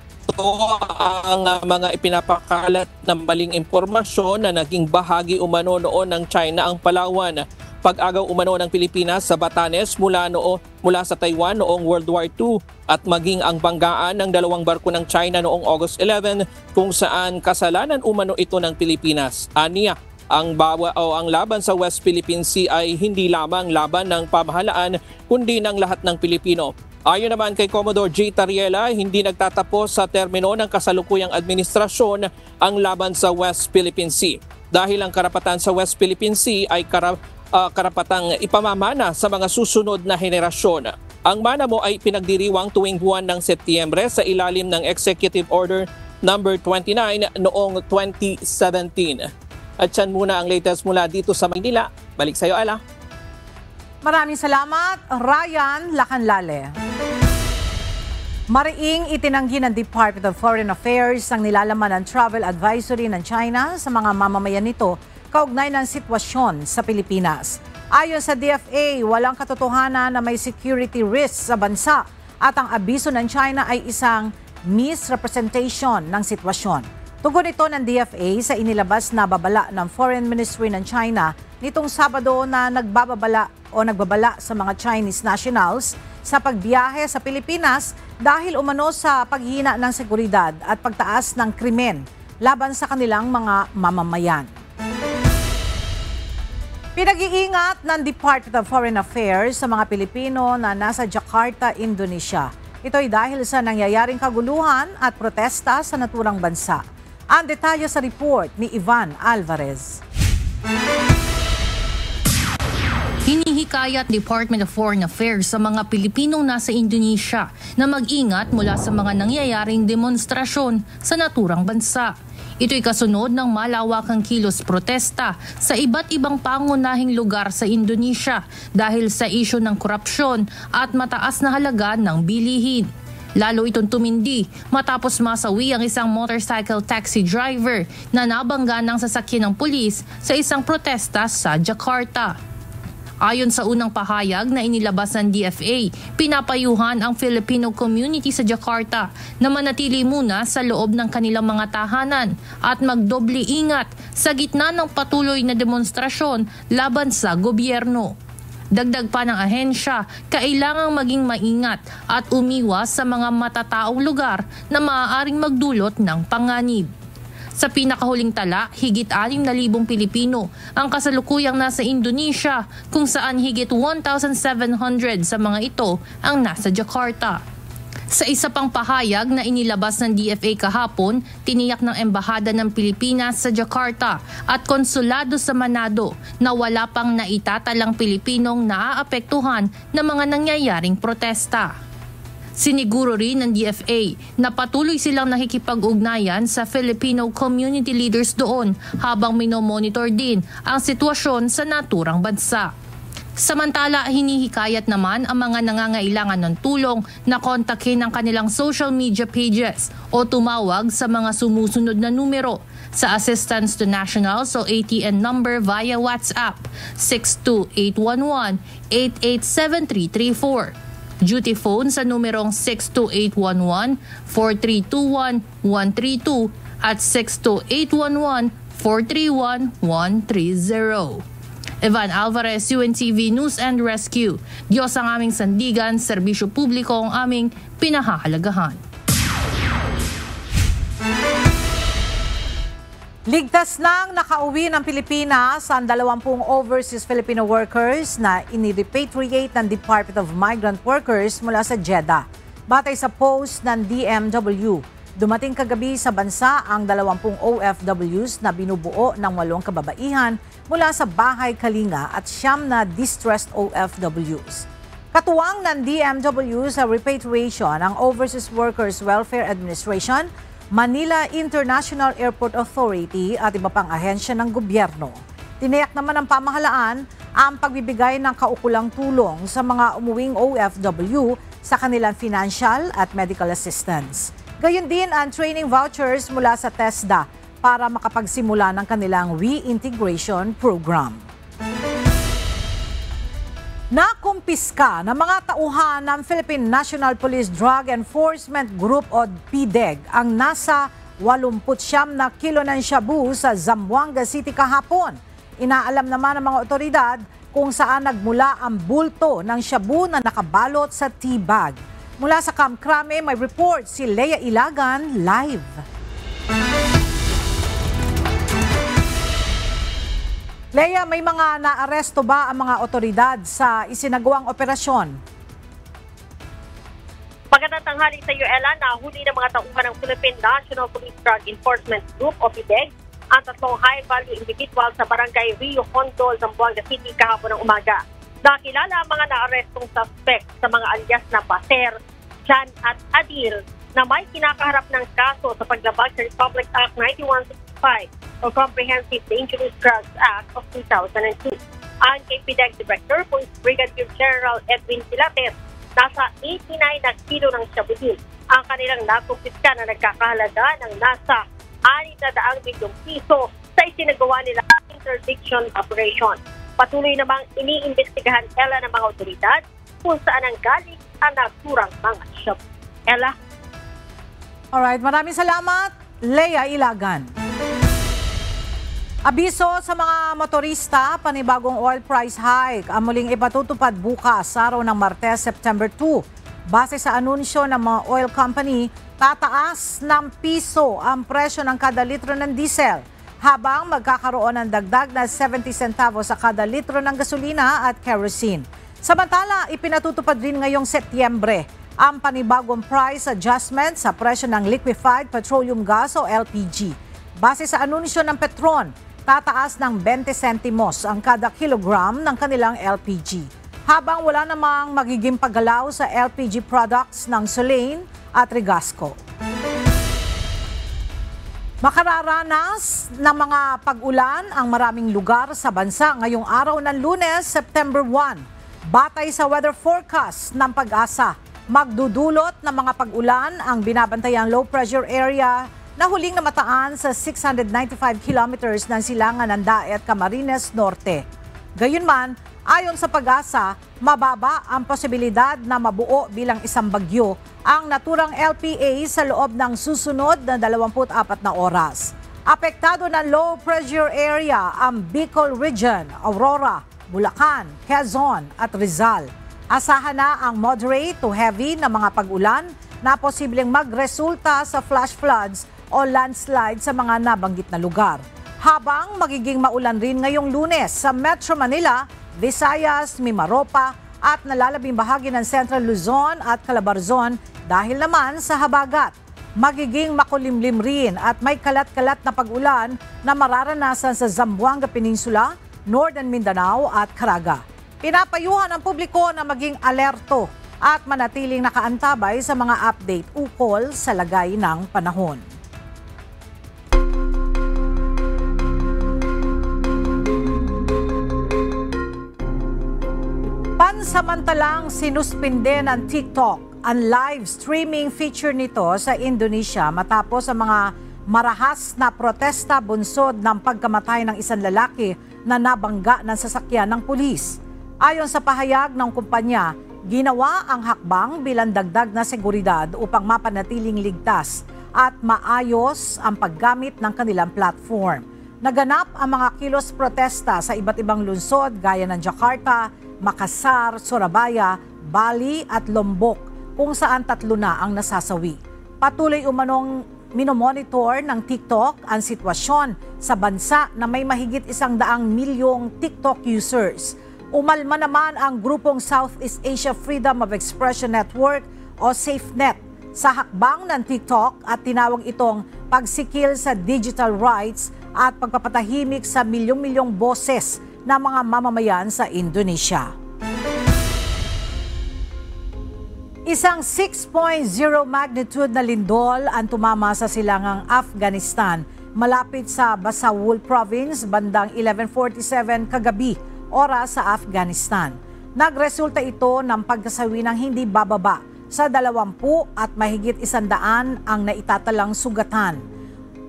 ang mga ipinapakalat ng maling impormasyon na naging bahagi umano noon ng China ang Palawan. Pag-agaw umano ng Pilipinas sa Batanes mula sa Taiwan noong World War II at maging ang banggaan ng dalawang barko ng China noong August 11 kung saan kasalanan umano ito ng Pilipinas. Aniya, ang laban sa West Philippine Sea ay hindi lamang laban ng pamahalaan kundi ng lahat ng Pilipino. Ayon naman kay Commodore J. Tariela, hindi nagtatapos sa termino ng kasalukuyang administrasyon ang laban sa West Philippine Sea. Dahil ang karapatan sa West Philippine Sea ay karapatang ipamamana sa mga susunod na henerasyon. Ang MANAMO ay pinagdiriwang tuwing buwan ng Setyembre sa ilalim ng Executive Order No. 29 noong 2017. At yan muna ang latest mula dito sa Maynila. Balik sa iyo, Ala. Maraming salamat, Ryan Lacanlale. Mariing itinanggi ng Department of Foreign Affairs ang nilalaman ng travel advisory ng China sa mga mamamayan nito kaugnay ng sitwasyon sa Pilipinas. Ayon sa DFA, walang katotohanan na may security risks sa bansa at ang abiso ng China ay isang misrepresentation ng sitwasyon. Tugon ito ng DFA sa inilabas na babala ng Foreign Ministry ng China nitong Sabado na nagbabala sa mga Chinese nationals sa pagbiyahe sa Pilipinas dahil umano sa paghihina ng seguridad at pagtaas ng krimen laban sa kanilang mga mamamayan. Pinag-iingat ng Department of Foreign Affairs sa mga Pilipino na nasa Jakarta, Indonesia. Ito ay dahil sa nangyayaring kaguluhan at protesta sa naturang bansa. Ang detalye sa report ni Ivan Alvarez. Hinihikayat Department of Foreign Affairs sa mga Pilipinong nasa Indonesia na mag-ingat mula sa mga nangyayaring demonstrasyon sa naturang bansa. Ito'y kasunod ng malawakang kilos protesta sa iba't ibang pangunahing lugar sa Indonesia dahil sa isyu ng korupsyon at mataas na halaga ng bilihin. Lalo itong tumindi matapos masawi ang isang motorcycle taxi driver na nabangga ng sasakyan ng pulis sa isang protesta sa Jakarta. Ayon sa unang pahayag na inilabas ng DFA, pinapayuhan ang Filipino community sa Jakarta na manatili muna sa loob ng kanilang mga tahanan at magdoble ingat sa gitna ng patuloy na demonstrasyon laban sa gobyerno. Dagdag pa ng ahensya, kailangang maging maingat at umiwas sa mga matataong lugar na maaaring magdulot ng panganib. Sa pinakahuling tala, higit 6,000 Pilipino ang kasalukuyang nasa Indonesia kung saan higit 1,700 sa mga ito ang nasa Jakarta. Sa isa pang pahayag na inilabas ng DFA kahapon, tiniyak ng Embahada ng Pilipinas sa Jakarta at Konsulado sa Manado na wala pang naitatalang Pilipinong naaapektuhan ng mga nangyayaring protesta. Siniguro rin ng DFA na patuloy silang nakikipag-ugnayan sa Filipino community leaders doon habang minomonitor din ang sitwasyon sa naturang bansa. Samantala, hinihikayat naman ang mga nangangailangan ng tulong na kontakin ang kanilang social media pages o tumawag sa mga sumusunod na numero sa Assistance to Nationals o ATN number via WhatsApp 62811-887334. Duty phone sa numerong 62811-4321-132 at 62811-431-130. Evan Alvarez, UNTV News and Rescue. Diyos ang aming sandigan, serbisyo publiko ang aming pinahahalagahan. Ligtas nang nakauwi ng Pilipinas ang 20 overseas Filipino workers na inirepatriate ng Department of Migrant Workers mula sa Jeddah. Batay sa post ng DMW, dumating kagabi sa bansa ang 20 OFWs na binubuo ng 8 kababaihan mula sa Bahay Kalinga at 9 na distressed OFWs. Katuwang ng DMW sa repatriation ang Overseas Workers Welfare Administration, Manila International Airport Authority at iba pang ahensya ng gobyerno. Tiniyak naman ng pamahalaan ang pagbibigay ng kaukulang tulong sa mga umuwing OFW sa kanilang financial at medical assistance. Gayon din ang training vouchers mula sa TESDA para makapagsimula ng kanilang reintegration program. Nakumpiska ng mga tauhan ng Philippine National Police Drug Enforcement Group o PDEG ang nasa 89 na kilo ng shabu sa Zamboanga City kahapon. Inaalam naman ng mga otoridad kung saan nagmula ang bulto ng shabu na nakabalot sa tea bag. Mula sa Camp Crame, may report si Lea Ilagan live. Lea, may mga naaresto ba ang mga otoridad sa isinagawang operasyon? Magandang tanghali sa iyo, Ella. Nahuli ng mga tauhan ng Philippine National Police Drug Enforcement Group o PDEG ang 3 high-value individual sa barangay Rio Hondo, Zamboanga City kahapon ng umaga. Nakilala ang mga naarestong suspect sa mga alias na Paser, Jan at Adil na may kinakaharap ng kaso sa paglabag sa Republic Act 9165 o Comprehensive Dangerous Drugs Act of 2002. Ang PDEG Director, Police Brigadier General Edwin Pilates, nasa 89 na kilo ng shabu ang kanilang nakumpiska na nagkakahalaga ng nasa 600 milyong piso sa isinagawa nila interdiction operation. Patuloy namang iniimbestigahan ng mga otoridad kung saan ang galing ang naturang mga shabu. Ella? Alright, maraming salamat, Lea Ilagan. Abiso sa mga motorista, panibagong oil price hike ang muling ipatutupad bukas araw ng Martes, September 2. Base sa anunsyo ng mga oil company, tataas ng piso ang presyo ng kada litro ng diesel, habang magkakaroon ng dagdag na 70 centavos sa kada litro ng gasolina at kerosene. Samantala, ipinatutupad rin ngayong Setyembre ang panibagong price adjustment sa presyo ng liquefied petroleum gas o LPG. Base sa anunsyo ng Petron, tataas ng 20 sentimos ang kada kilogram ng kanilang LPG. Habang wala namang magiging paggalaw sa LPG products ng Solane at Regasco. Makararanas ng mga pag-ulan ang maraming lugar sa bansa ngayong araw ng Lunes, September 1. Batay sa weather forecast ng Pag-asa, magdudulot ng mga pag-ulan ang binabantayang low pressure area na huling namataan sa 695 kilometers ng silangan ng Daet, Camarines Norte. Gayunman, ayon sa Pag-asa, mababa ang posibilidad na mabuo bilang isang bagyo ang naturang LPA sa loob ng susunod na 24 na oras. Apektado ng low pressure area ang Bicol Region, Aurora, Bulacan, Quezon at Rizal. Asahan na ang moderate to heavy na mga pag-ulan na posibleng magresulta sa flash floods o landslide sa mga nabanggit na lugar. Habang magiging maulan rin ngayong Lunes sa Metro Manila, Visayas, Mimaropa at nalalabing bahagi ng Central Luzon at Calabarzon dahil naman sa habagat. Magiging makulimlim rin at may kalat-kalat na pag-ulan na mararanasan sa Zamboanga Peninsula, Northern Mindanao at Caraga. Pinapayuhan ang publiko na maging alerto at manatiling nakaantabay sa mga update ukol sa lagay ng panahon. Pansamantalang sinuspinde ng TikTok ang live streaming feature nito sa Indonesia matapos ang mga marahas na protesta bunsod ng pagkamatay ng isang lalaki na nabangga ng sasakyan ng pulis. Ayon sa pahayag ng kumpanya, ginawa ang hakbang bilang dagdag na seguridad upang mapanatiling ligtas at maayos ang paggamit ng kanilang platform. Naganap ang mga kilos protesta sa iba't ibang lungsod gaya ng Jakarta, Makassar, Surabaya, Bali at Lombok kung saan 3 na ang nasasawi. Patuloy umanong minomonitor ng TikTok ang sitwasyon sa bansa na may mahigit 100 milyong TikTok users. Umalma naman ang grupong Southeast Asia Freedom of Expression Network o SafeNet sa hakbang ng TikTok at tinawag itong pagsikil sa digital rights at pagpapatahimik sa milyong-milyong boses ng mga mamamayan sa Indonesia. Isang 6.0 magnitude na lindol ang tumama sa silangang Afghanistan malapit sa Basaul Province bandang 11:47 kagabi oras sa Afghanistan. Nagresulta ito ng pagkasawi ng hindi bababa sa 20 at mahigit 100 ang naitatalang sugatan.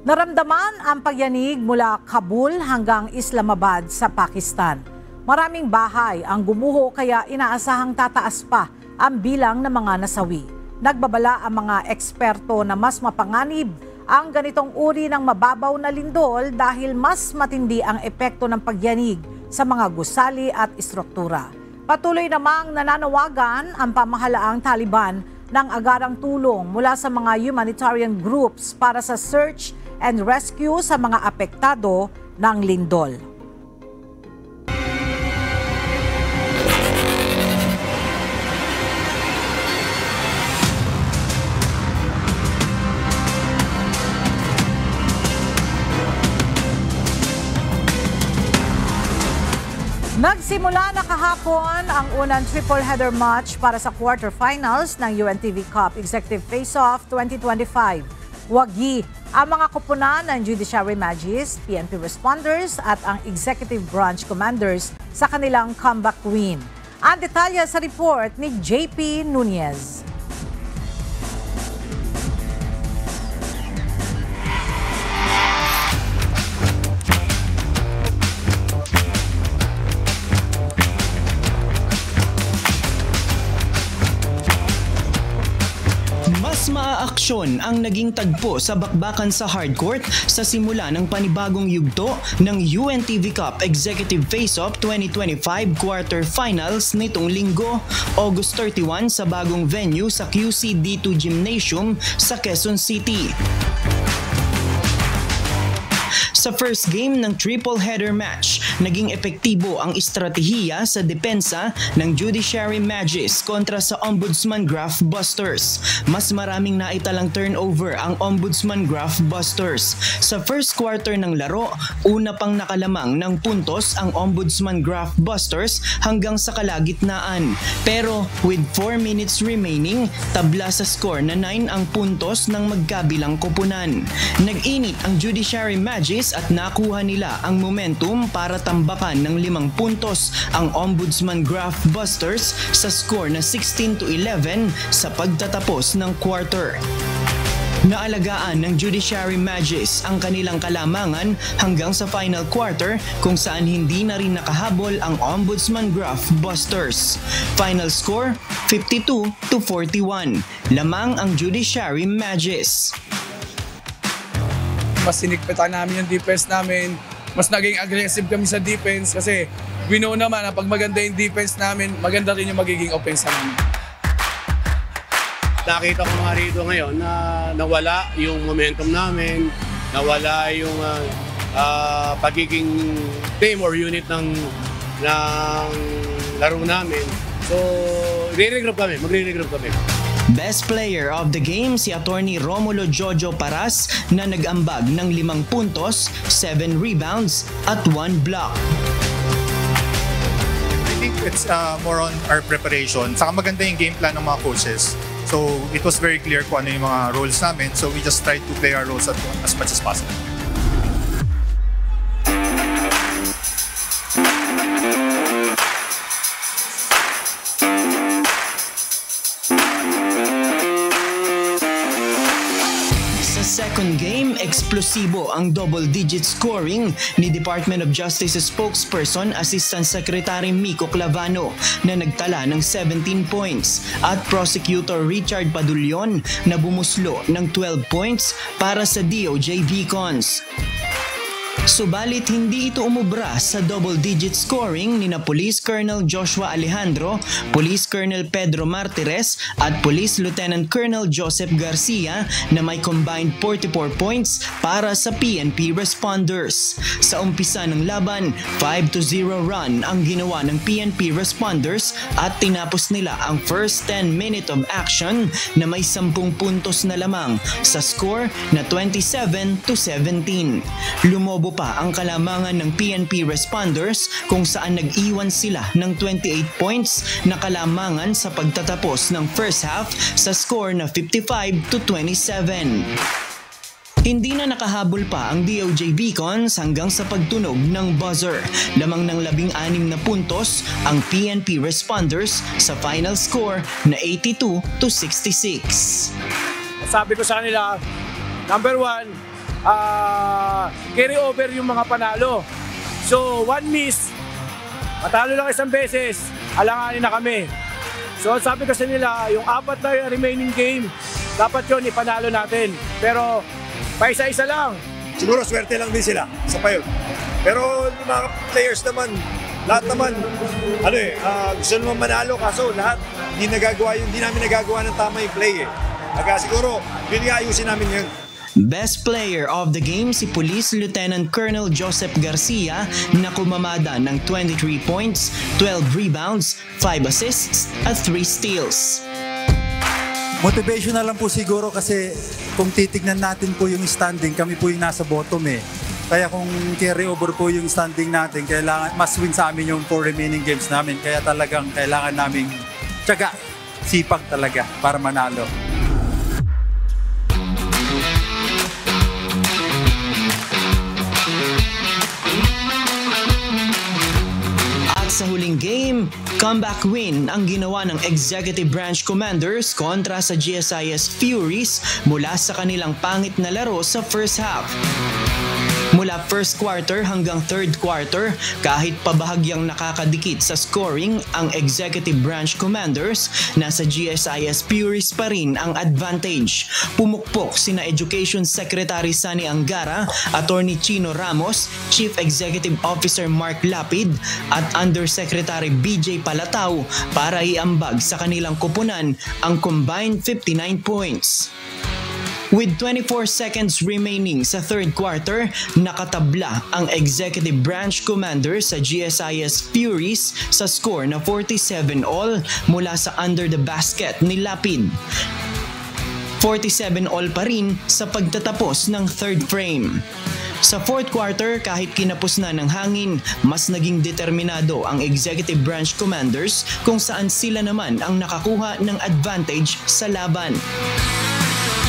Naramdaman ang pagyanig mula Kabul hanggang Islamabad sa Pakistan. Maraming bahay ang gumuho kaya inaasahang tataas pa ang bilang ng mga nasawi. Nagbabala ang mga eksperto na mas mapanganib ang ganitong uri ng mababaw na lindol dahil mas matindi ang epekto ng pagyanig sa mga gusali at istruktura. Patuloy namang nananawagan ang pamahalaang Taliban ng agarang tulong mula sa mga humanitarian groups para sa search and rescue sa mga apektado ng lindol. Nagsimula na kahapon ang unang triple-header match para sa quarterfinals ng UNTV Cup Executive Face-Off 2025. Wagi ang mga koponan ng Judiciary Magistrates, PNP Responders at ang Executive Branch Commanders sa kanilang comeback win. Ang detalye sa report ni JP Nunez. Mas maaaksyon ang naging tagpo sa bakbakan sa hardcourt sa simula ng panibagong yugto ng UNTV Cup Executive Face-Off 2025 Quarterfinals nitong linggo, August 31 sa bagong venue sa QC D2 Gymnasium sa Quezon City. Sa first game ng triple-header match, naging epektibo ang estratehiya sa depensa ng Judiciary Magistrates kontra sa Ombudsman Graph Busters. Mas maraming naitalang turnover ang Ombudsman Graph Busters. Sa first quarter ng laro, una pang nakalamang ng puntos ang Ombudsman Graph Busters hanggang sa kalagitnaan. Pero with 4 minutes remaining, tabla sa score na 9 ang puntos ng magkabilang koponan. Nag-init ang Judiciary Magistrates at nakuha nila ang momentum para tambakan ng 5 puntos ang Ombudsman Graph Busters sa score na 16-11 sa pagtatapos ng quarter. Naalagaan ng Judiciary Magistrates ang kanilang kalamangan hanggang sa final quarter kung saan hindi na rin nakahabol ang Ombudsman Graph Busters. Final score 52-41. Lamang ang Judiciary Magistrates. Mas sinikpitan namin yung defense namin. Mas naging aggressive kami sa defense kasi we know naman na pag maganda yung defense namin, maganda rin yung magiging offense namin. Nakita ko nga rito ngayon na nawala yung momentum namin, nawala yung pagiging team or unit ng laro namin. So, magre-regroup kami. Best player of the game si Attorney Romulo Jojo Paras na nag-ambag ng 5 puntos, 7 rebounds at 1 block. think it's more on our preparation. Saka maganda yung game plan ng mga coaches. So it was very clear kung ano yung mga roles namin. So we just tried to play our roles as much as possible. Second game, eksplosibo ang double-digit scoring ni Department of Justice spokesperson Assistant Secretary Miko Clavano na nagtala ng 17 points at Prosecutor Richard Padulyon na bumuslo ng 12 points para sa DOJ Vicons. Subalit hindi ito umubra sa double-digit scoring ni na Police Colonel Joshua Alejandro, Police Colonel Pedro Martires at Police Lieutenant Colonel Joseph Garcia na may combined 44 points para sa PNP responders. Sa umpisa ng laban, 5-0 run ang ginawa ng PNP responders at tinapos nila ang first 10 minute of action na may 10 puntos na lamang sa score na 27-17. Lumobo pa ang kalamangan ng PNP responders kung saan nag-iwan sila ng 28 points na kalamangan sa pagtatapos ng first half sa score na 55-27. Hindi na nakahabol pa ang DOJ Vicons hanggang sa pagtunog ng buzzer. Lamang ng 16 na puntos ang PNP responders sa final score na 82-66. Sabi ko sa kanila, number 1, carry over yung mga panalo. So, one miss, matalo lang isang beses, alanganin na kami. So, sabi ko sa nila, yung 4 na remaining game, dapat yun ipanalo natin. Pero, paisa-isa lang. Siguro swerte lang din sila, isa pa yun. Pero yung mga players naman, lahat naman, gusto naman manalo, kaso lahat, hindi namin nagagawa ng tama yung play eh. Siguro, yun nga ayusin namin yun. Best player of the game si Police Lieutenant Colonel Joseph Garcia na kumamada ng 23 points, 12 rebounds, 5 assists at 3 steals. Motivation na lang po siguro kasi kung titignan natin po yung standing, kami po yung nasa bottom eh. Kaya kung carry over po yung standing natin, kailangan mas win sa amin yung 4 remaining games namin. Kaya talagang kailangan naming tiyaga, sipag talaga para manalo. Sa huling game, comeback win ang ginawa ng Executive Branch Commanders kontra sa GSIS Furies mula sa kanilang pangit na laro sa first half. Mula first quarter hanggang third quarter, kahit pabahagyang nakakadikit sa scoring ang Executive Branch Commanders, nasa GSIS Furies pa rin ang advantage. Pumukpok sina Education Secretary Sani Angara, Attorney Chino Ramos, Chief Executive Officer Mark Lapid at Undersecretary BJ Palatao para iambag sa kanilang koponan ang combined 59 points. With 24 seconds remaining sa third quarter, nakatabla ang Executive Branch Commander sa GSIS Furies sa score na 47-all mula sa under the basket ni Lapid. 47-all pa rin sa pagtatapos ng third frame. Sa fourth quarter, kahit kinapos na ng hangin, mas naging determinado ang Executive Branch Commanders kung saan sila naman ang nakakuha ng advantage sa laban.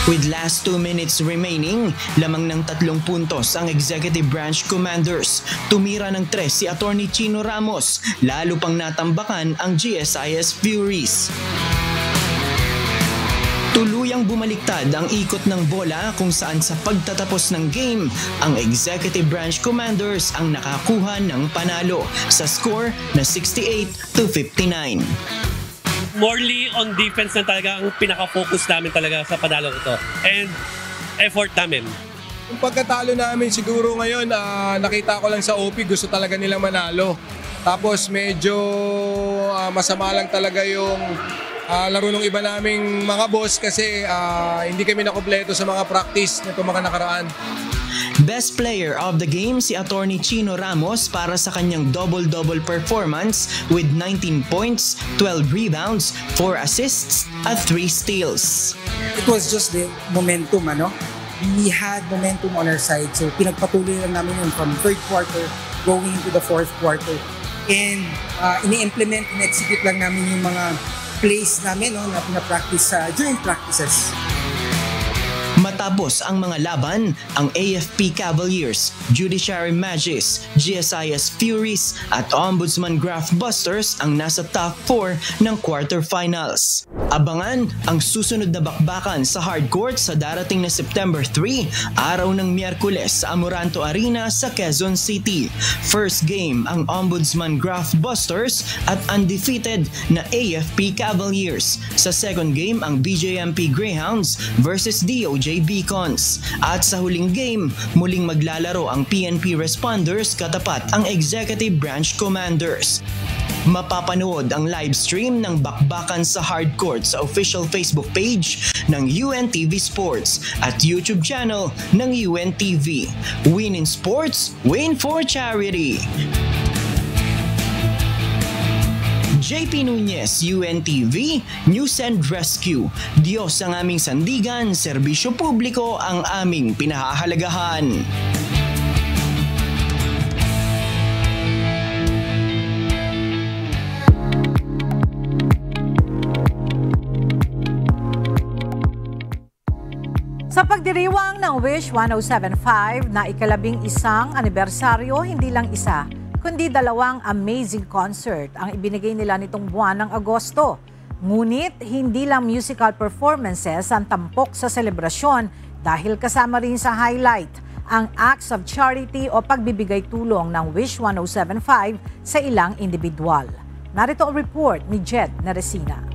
With last 2 minutes remaining, lamang ng 3 puntos ang Executive Branch Commanders. Tumira ng 3 si Attorney Chino Ramos, lalo pang natambakan ang GSIS Furies. Tuluyang bumaliktad ang ikot ng bola kung saan sa pagtatapos ng game, ang Executive Branch Commanders ang nakakuha ng panalo sa score na 68-59. Morely on defense na talaga ang pinaka-focus namin talaga sa panalo ito. And effort namin. Yung pagkatalo namin siguro ngayon, nakita ko lang sa OP, gusto talaga nilang manalo. Tapos medyo masama lang talaga yung laro ng iba naming mga boss kasi hindi kami nakompleto sa mga practice nito mga nakaraan. Best player of the game si Attorney Chino Ramos para sa kanyang double-double performance with 19 points, 12 rebounds, 4 assists at 3 steals. It was just the momentum, We had momentum on our side, so pinagpatuloy lang namin yun from third quarter going into the fourth quarter. and ini-implement, in-execute lang namin yung mga plays namin na pina-practice during practices. Matapos ang mga laban, ang AFP Cavaliers, Judiciary Magis, GSIS Furies at Ombudsman Graph Busters ang nasa top 4 ng quarterfinals. Abangan ang susunod na bakbakan sa hardcourt sa darating na September 3, araw ng Miyerkules sa Amoranto Arena sa Quezon City. First game ang Ombudsman Graph Busters at undefeated na AFP Cavaliers. Sa second game ang BJMP Greyhounds versus DOJ Beacons. At sa huling game, muling maglalaro ang PNP Responders katapat ang Executive Branch Commanders. Mapapanood ang live stream ng bakbakan sa hardcourt sa official Facebook page ng UNTV Sports at YouTube channel ng UNTV. Win in sports, win for charity! JP Nunez, UNTV, News and Rescue. Diyos ang aming sandigan, serbisyo publiko ang aming pinahahalagahan. Sa pagdiriwang ng Wish 1075 na ika-11 anibersaryo, hindi lang isa, kundi 2 amazing concert ang ibinigay nila nitong buwan ng Agosto. Ngunit hindi lang musical performances ang tampok sa selebrasyon dahil kasama rin sa highlight ang acts of charity o pagbibigay tulong ng Wish 1075 sa ilang individual. Narito ang report ni Jed Neresina.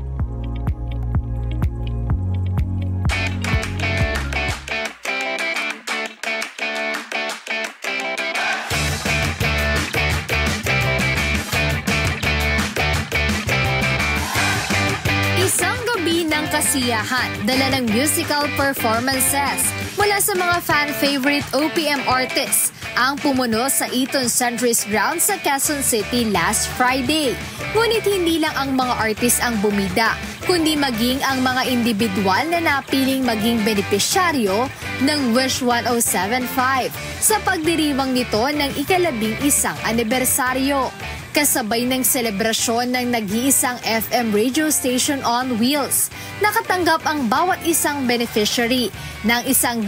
Kasiyahan, dala ng musical performances mula sa mga fan-favorite OPM artists ang pumuno sa Eton Centuries Ground sa Quezon City last Friday. Ngunit hindi lang ang mga artist ang bumida, kundi maging ang mga individual na napiling maging benepisyaryo ng Wish 1075 sa pagdiriwang nito ng ika-11 anibersaryo. Kasabay ng selebrasyon ng nag-iisang FM radio station on wheels, nakatanggap ang bawat isang beneficiary ng 100,000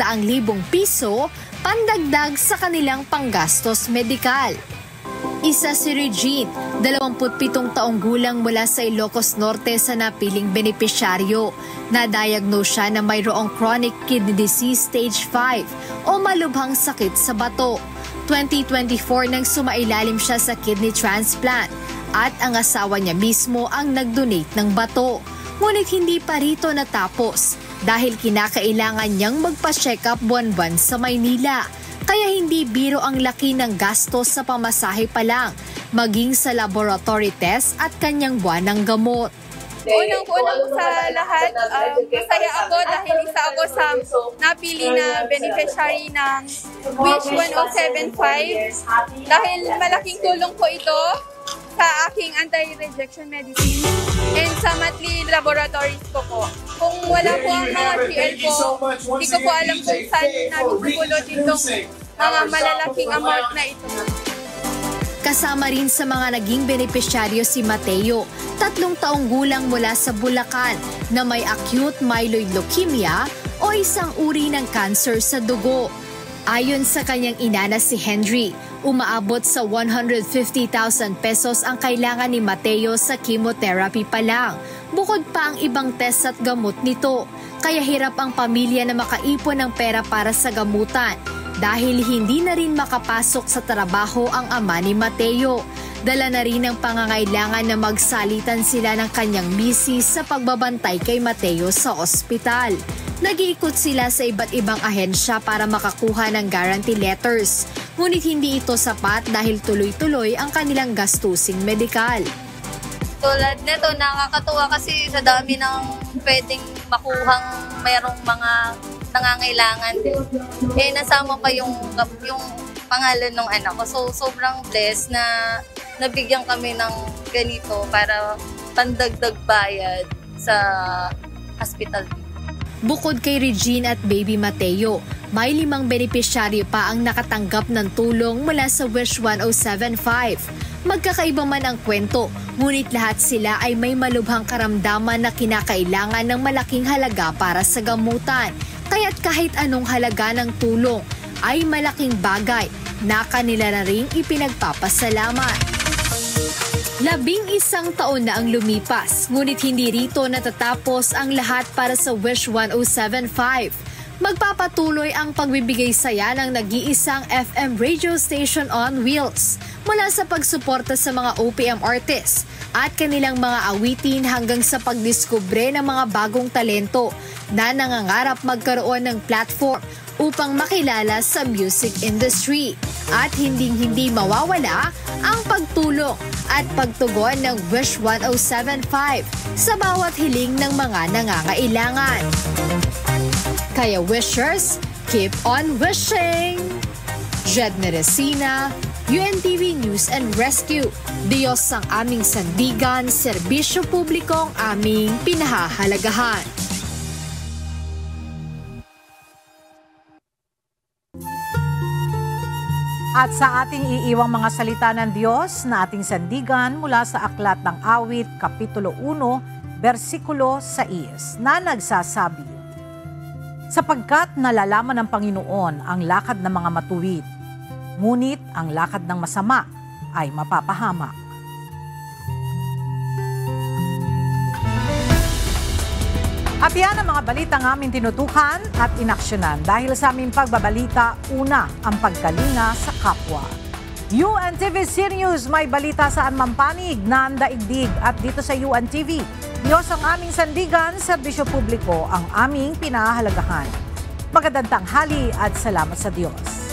piso pandagdag sa kanilang panggastos medikal. Isa si Regine, 27 taong gulang mula sa Ilocos Norte sa napiling benepisyaryo. Na-diagnose siya na mayroong chronic kidney disease stage 5 o malubhang sakit sa bato. 2024 nang sumailalim siya sa kidney transplant at ang asawa niya mismo ang nag-donate ng bato. Ngunit hindi pa rito natapos dahil kinakailangan niyang magpa-check up buwan-buwan sa Maynila. Kaya hindi biro ang laki ng gastos sa pamasahe pa lang, maging sa laboratory test at kanyang buwanang gamot. Unang-unang sa lahat, masaya ako dahil isa ako sa napili na beneficiary ng Wish 1075 dahil malaking tulong po ito sa aking anti-rejection medicine and sa monthly laboratories ko po. Kung wala po ang mga GL ko, hindi ko po alam kung saan namin pupulot itong mga malalaking amount na ito. Kasama rin sa mga naging benepisyaryo si Mateo, 3 taong gulang mula sa Bulacan na may acute myeloid leukemia o isang uri ng cancer sa dugo. Ayon sa kanyang ina na si Henry, umaabot sa 150,000 pesos ang kailangan ni Mateo sa chemotherapy pa lang. Bukod pa ang ibang test at gamot nito, kaya hirap ang pamilya na makaipon ng pera para sa gamutan. Dahil hindi na rin makapasok sa trabaho ang ama ni Mateo. Dala na rin ang pangangailangan na magsalitan sila ng kanyang misis sa pagbabantay kay Mateo sa ospital. Nag-iikot sila sa iba't ibang ahensya para makakuha ng guarantee letters. Ngunit hindi ito sapat dahil tuloy-tuloy ang kanilang gastusing medikal. Tulad nito, nakakatuwa kasi sa dami ng pwedeng makuhang mayroong mga nangangailangan din. Eh, nasama pa yung pangalan ng anak ko. So, sobrang blessed na nabigyan kami ng ganito para pandagdag bayad sa hospital. Bukod kay Regine at baby Mateo, may 5 benepisyaryo pa ang nakatanggap ng tulong mula sa Wish 1075. Magkakaiba man ang kwento, ngunit lahat sila ay may malubhang karamdaman na kinakailangan ng malaking halaga para sa gamutan. Kaya't kahit anong halaga ng tulong ay malaking bagay na kanila na ring ipinagpapasalamat. 11 taon na ang lumipas, ngunit hindi rito natatapos ang lahat para sa Wish 1075. Magpapatuloy ang pagbibigay saya ng nag-iisang FM radio station on wheels mula sa pagsuporta sa mga OPM artists at kanilang mga awitin hanggang sa pagdiskubre ng mga bagong talento na nangangarap magkaroon ng platform upang makilala sa music industry. At hindi mawawala ang pagtulong at pagtugon ng Wish 1075 sa bawat hiling ng mga nangangailangan. Kaya wishers, keep on wishing! Jed Meresina, UNTV News and Rescue. Diyos ang aming sandigan, serbisyo publiko ang aming pinahahalagahan. At sa ating iiwang mga salita ng Diyos na ating sandigan mula sa Aklat ng Awit, Kapitulo 1, versikulo 6, na nagsasabi, sapagkat nalalaman ng Panginoon ang lakad ng mga matuwid, ngunit ang lakad ng masama ay mapapahamak. At yan ang mga balitang aming tinutukan at inaksyonan. Dahil sa aming pagbabalita, una ang pagkalinga sa kapwa. UNTV News, may balita saan mampanig na daigdig. At dito sa UNTV, Diyos ang aming sandigan, serbisyo publiko ang aming pinahahalagahan. Magandang tanghali at salamat sa Diyos.